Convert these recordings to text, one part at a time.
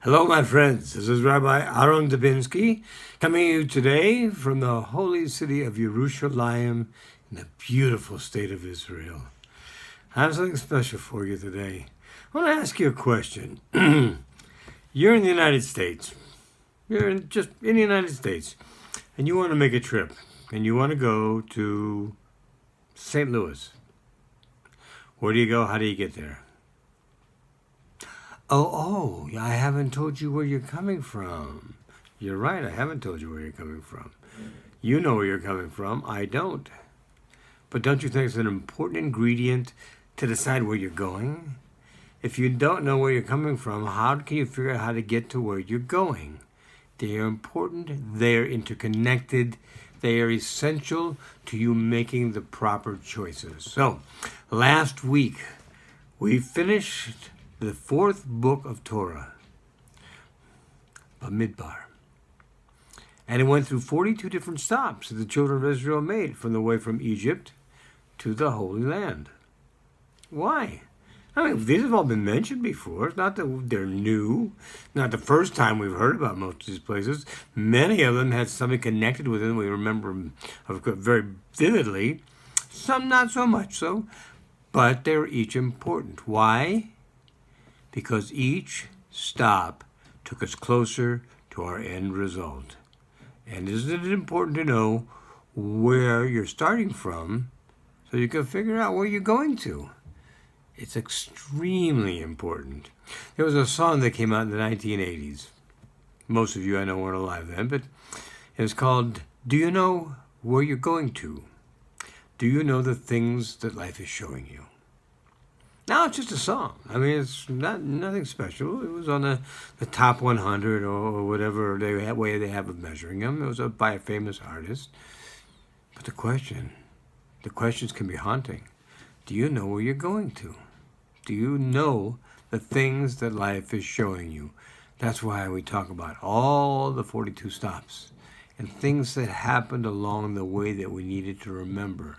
Hello, my friends. This is Rabbi Aharon Dobinsky coming to you today from the holy city of Yerushalayim in the beautiful state of Israel. I have something special for you today. I want to ask you a question. You're in the United States. You're in the United States, and you want to make a trip, and you want to go to St. Louis. Where do you go? How do you get there? Oh, I haven't told you where you're coming from. You're right, I haven't told you where you're coming from. You know where you're coming from, I don't. But don't you think it's an important ingredient to decide where you're going? If you don't know where you're coming from, how can you figure out how to get to where you're going? They are important, they are interconnected, they are essential to you making the proper choices. So, last week, we finished the fourth book of Torah, Bamidbar. And it went through 42 different stops that the children of Israel made from the way from Egypt to the Holy Land. Why? I mean, these have all been mentioned before. It's not that they're new. Not the first time we've heard about most of these places. Many of them had something connected with them. We remember them very vividly. Some not so much so. But they're each important. Why? Because each stop took us closer to our end result. And isn't it important to know where you're starting from so you can figure out where you're going to? It's extremely important. There was a song that came out in the 1980s. Most of you I know weren't alive then, but it was called, Do You Know Where You're Going To? Do you know the things that life is showing you? Now it's just a song. I mean, it's nothing special. It was on the top 100 or whatever way they have of measuring them. It was by a famous artist. But the questions can be haunting. Do you know where you're going to? Do you know the things that life is showing you? That's why we talk about all the 42 stops and things that happened along the way that we needed to remember.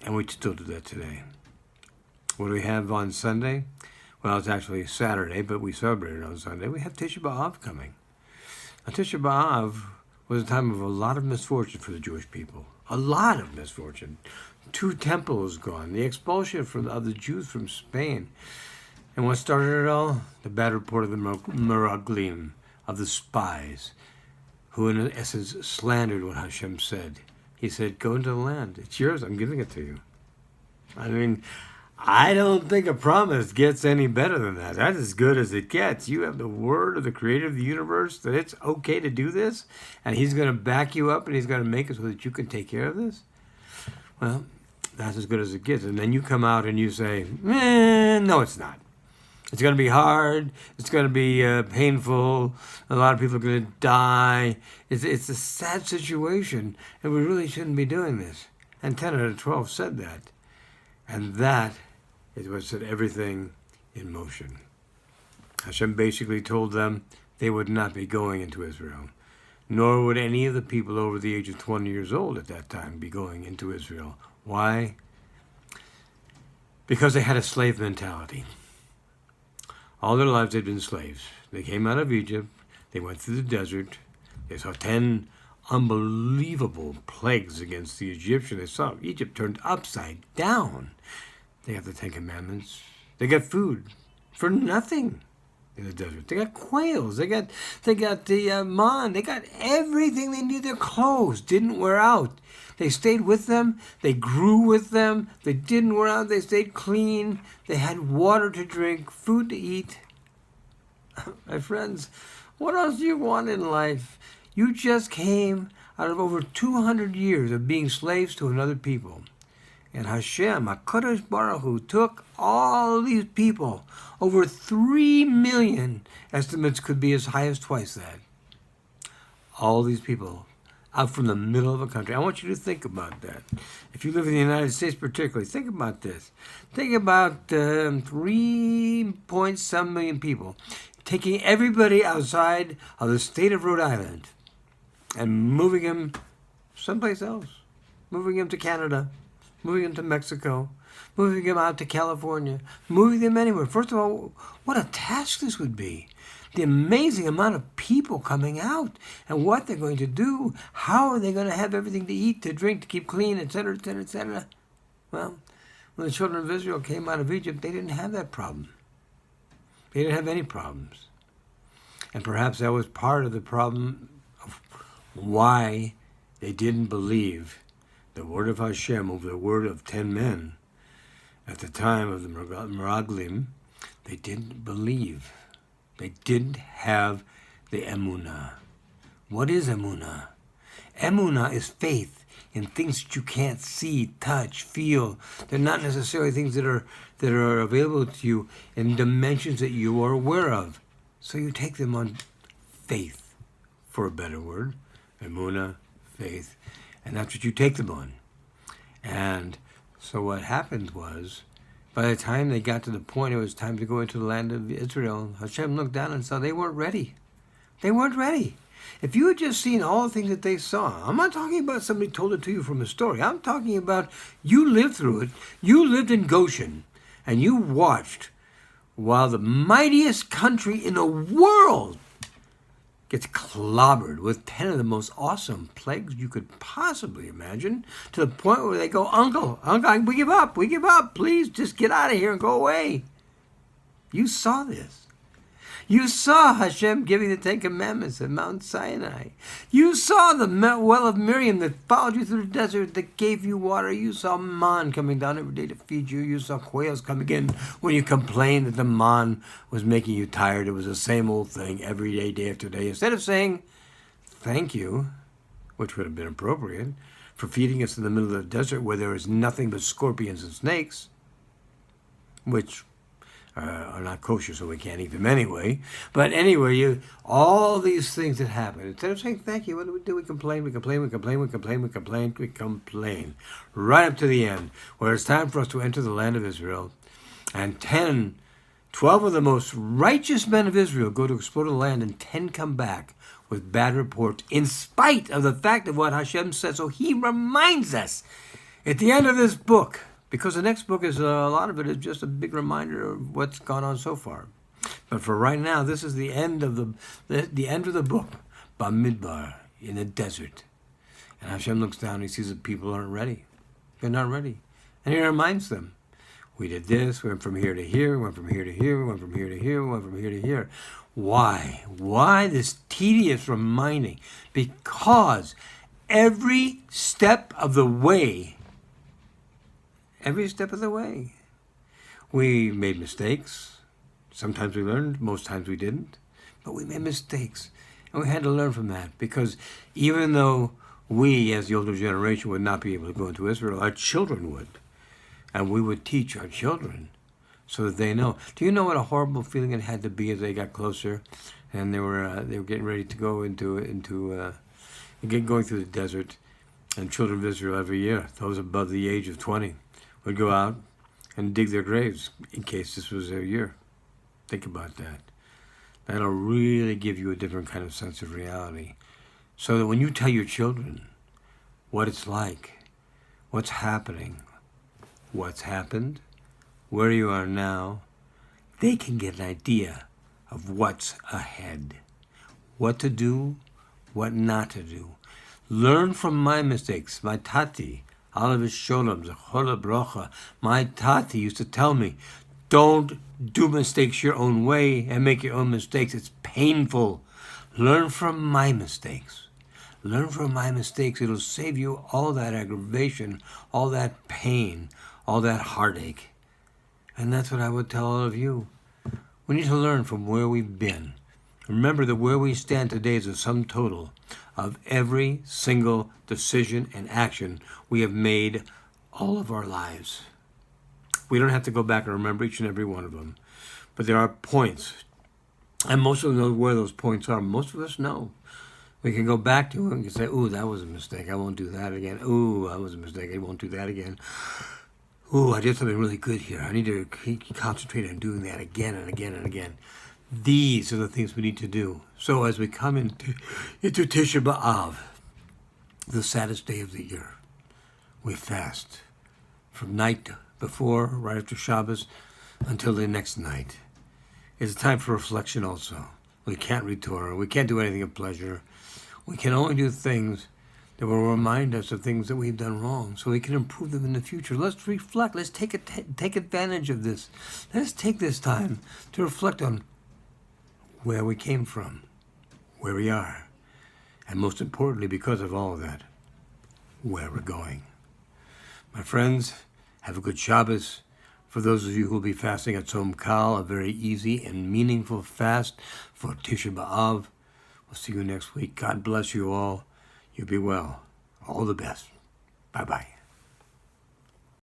And we still do that today. What do we have on Sunday? Well, it's actually Saturday, but we celebrated on Sunday. We have Tisha B'Av coming. Now, Tisha B'Av was a time of a lot of misfortune for the Jewish people. A lot of misfortune. 2 temples gone. The expulsion of the Jews from Spain. And what started it all? The bad report of the Meraglim, of the spies, who in essence slandered what Hashem said. He said, go into the land. It's yours. I'm giving it to you. I mean, I don't think a promise gets any better than that. That's as good as it gets. You have the word of the creator of the universe that it's okay to do this, and he's going to back you up, and he's going to make it so that you can take care of this. Well, that's as good as it gets. And then you come out and you say, no, it's not. It's going to be hard. It's going to be painful. A lot of people are going to die. It's a sad situation, and we really shouldn't be doing this. And 10 out of 12 said that. And that is what set everything in motion. Hashem basically told them they would not be going into Israel, nor would any of the people over the age of 20 years old at that time be going into Israel. Why? Because they had a slave mentality. All their lives they'd been slaves. They came out of Egypt, they went through the desert, they saw 10 unbelievable plagues against the Egyptians. They saw Egypt turned upside down. They have the 10 Commandments. They got food for nothing in the desert. They got quails. They got the man. They got everything they need. Their clothes didn't wear out. They stayed with them. They grew with them. They didn't wear out. They stayed clean. They had water to drink, food to eat. My friends, what else do you want in life? You just came out of over 200 years of being slaves to another people. And Hashem, HaKadosh Baruch Hu, took all these people, over 3 million, estimates could be as high as twice that. All these people out from the middle of a country. I want you to think about that. If you live in the United States particularly, think about this. Think about 3.some million people, taking everybody outside of the state of Rhode Island and moving him someplace else, moving him to Canada, moving him to Mexico, moving them out to California, moving them anywhere. First of all, what a task this would be. The amazing amount of people coming out and what they're going to do. How are they going to have everything to eat, to drink, to keep clean, etc., etc., etc.? Well, when the children of Israel came out of Egypt, they didn't have that problem. They didn't have any problems. And perhaps that was part of the problem of why they didn't believe the word of Hashem over the word of 10 men at the time of the Meraglim. They didn't believe. They didn't have the emunah. What is emunah? Emunah is faith in things that you can't see, touch, feel. They're not necessarily things that are available to you in dimensions that you are aware of. So you take them on faith, for a better word. Emunah, faith. And that's what you take them on. And so what happened was, by the time they got to the point it was time to go into the land of Israel, Hashem looked down and saw they weren't ready. They weren't ready. If you had just seen all the things that they saw, I'm not talking about somebody told it to you from a story. I'm talking about you lived through it. You lived in Goshen, and you watched while the mightiest country in the world gets clobbered with 10 of the most awesome plagues you could possibly imagine, to the point where they go, Uncle, we give up, please just get out of here and go away. You saw this. You saw Hashem giving the 10 Commandments at Mount Sinai. You saw the well of Miriam that followed you through the desert, that gave you water. You saw man coming down every day to feed you. You saw quails coming in when you complained that the man was making you tired. It was the same old thing every day, day after day. Instead of saying, thank you, which would have been appropriate, for feeding us in the middle of the desert where there is nothing but scorpions and snakes, which are not kosher, so we can't eat them anyway. But anyway, all these things that happen, instead of saying thank you, what do? We complain. Right up to the end, where it's time for us to enter the land of Israel. And 12 of the most righteous men of Israel go to explore the land, and 10 come back with bad reports, in spite of the fact of what Hashem said. So he reminds us at the end of this book, because the next book is a lot of it is just a big reminder of what's gone on so far. But for right now, this is the end of the end of the book, Bamidbar, in the desert. And Hashem looks down and he sees that people aren't ready. They're not ready. And he reminds them, we did this, we went from here to here, we went from here to here, we went from here to here, we went from here to here. Why? Why this tedious reminding? Because every step of the way, we made mistakes. Sometimes we learned, most times we didn't. But we made mistakes. And we had to learn from that. Because even though we, as the older generation, would not be able to go into Israel, our children would. And we would teach our children so that they know. Do you know what a horrible feeling it had to be as they got closer? And they were getting ready to go going through the desert. And children of Israel every year, those above the age of 20, would go out and dig their graves in case this was their year. Think about that. That'll really give you a different kind of sense of reality. So that when you tell your children what it's like, what's happening, what's happened, where you are now, they can get an idea of what's ahead. What to do, what not to do. Learn from my mistakes. My tati, Alav Sholem, Zechola Brocha. My tati used to tell me, don't do mistakes your own way and make your own mistakes. It's painful. Learn from my mistakes. Learn from my mistakes. It'll save you all that aggravation, all that pain, all that heartache. And that's what I would tell all of you. We need to learn from where we've been. Remember that where we stand today is a sum total of every single decision and action we have made all of our lives. We don't have to go back and remember each and every one of them. But there are points. And most of us know where those points are. Most of us know. We can go back to them and say, ooh, that was a mistake. I won't do that again. Ooh, that was a mistake. I won't do that again. Ooh, I did something really good here. I need to concentrate on doing that again and again and again. These are the things we need to do. So as we come into Tisha B'Av, the saddest day of the year, we fast from night before, right after Shabbos, until the next night. It's a time for reflection also. We can't read Torah. We can't do anything of pleasure. We can only do things that will remind us of things that we've done wrong so we can improve them in the future. Let's reflect. Let's take advantage of this. Let's take this time to reflect on where we came from, where we are, and most importantly, because of all of that, where we're going. My friends, have a good Shabbos. For those of you who will be fasting at Tzom Kal, a very easy and meaningful fast for Tisha B'Av. We'll see you next week. God bless you all. You be well. All the best. Bye-bye.